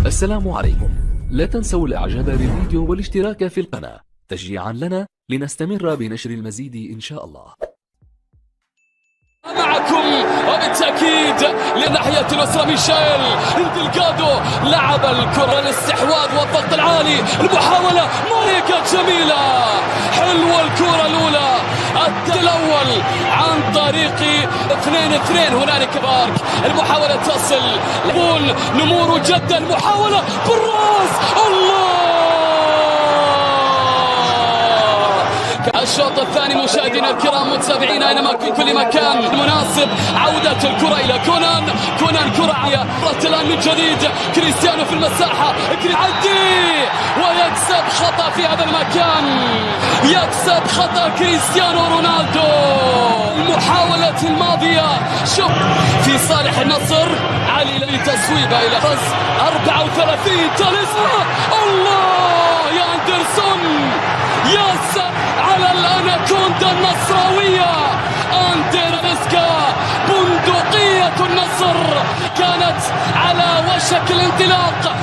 السلام عليكم. لا تنسوا الاعجاب بالفيديو والاشتراك في القناة تشجيعا لنا لنستمر بنشر المزيد ان شاء الله. معكم وبالتأكيد لناحية الأسرة ميشيل ديلغادو لعب الكرة، الاستحواذ والضغط العالي، المحاولة ماريكا جميلة، حلوة الكرة الأولى، الأول عن طريق 2-2. هنالك بارك، المحاولة تصل لبول نمور جدا، المحاولة بالراس، الله. الشوط الثاني مشاهدينا الكرام متابعينا اينما في كل مكان، المناسب عودة الكرة الى كونان كرة عالية، الان من جديد كريستيانو في المساحة، يعدي ويكسب خطأ في هذا المكان، يكسب خطأ كريستيانو رونالدو. المحاولة الماضية شوف في صالح النصر، علي لتصويبه الى 34 تاليسكا، الله يا اندرسون، يا على الأناكوندا النصراوية أندرسكا، بندقية النصر كانت على وشك الانطلاق،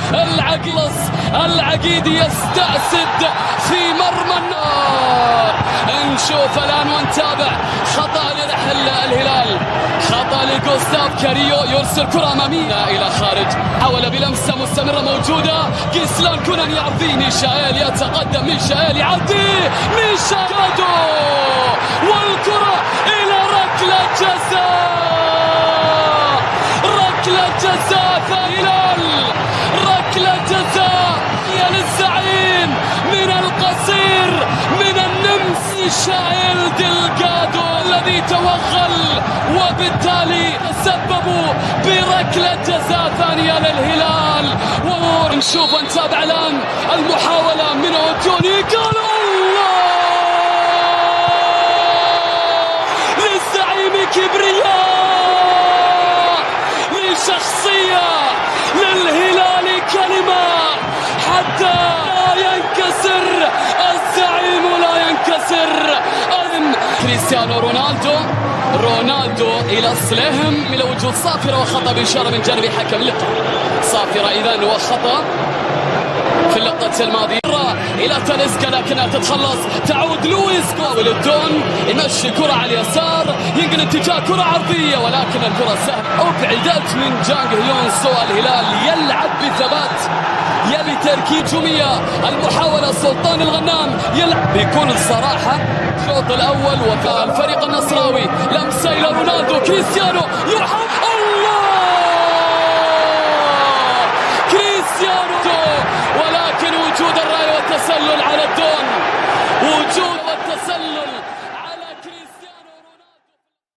العقيد يستأسد في مرمى النار. نشوف الآن ونتابع خطأ لرحل الهلال، خطأ لجوستاف كاريو، يرسل كرة أمامية إلى خارج، حاول بلمسة مستمرة موجودة، جيسلان كونان يعطيه ميشائيل، يتقدم ميشائيل، يعدي ميشائيل والكرة إلى ركلة جزاء، ركلة جزاء الهلال، ركلة جزاء يا للزعيم من القصير من النمس، ميشائيل ديلغادو الذي توغل وبالتالي سببوا بركلة جزاء ثانية للهلال. ونشوف ونتابع الآن المحاولة من أوتوني، قال الله للزعيم كبرياء، لشخصية للهلال كلمة حتى لا ينكسر الزعيم، لا ينكسر. كريستيانو رونالدو إلى صليهم إلى وجود صافرة، وخطأ بإشارة من جانب حكم اللقاء. صافرة إذن وخطأ في اللقطة الماضية إلى تاليسكا لكنها تتخلص، تعود لويس وللدون، يمشي كرة على اليسار، ينقل اتجاه كرة عرضية ولكن الكرة سهلة أبعدت من جانج هيونسو. الهلال يلعب بثبات، يبي تركيز جمية، المحاولة سلطان الغنام يلعب بكل صراحة. الشوط الأول وفاء الفريق النصراوي، لمسة إلى رونالدو، كريستيانو يحط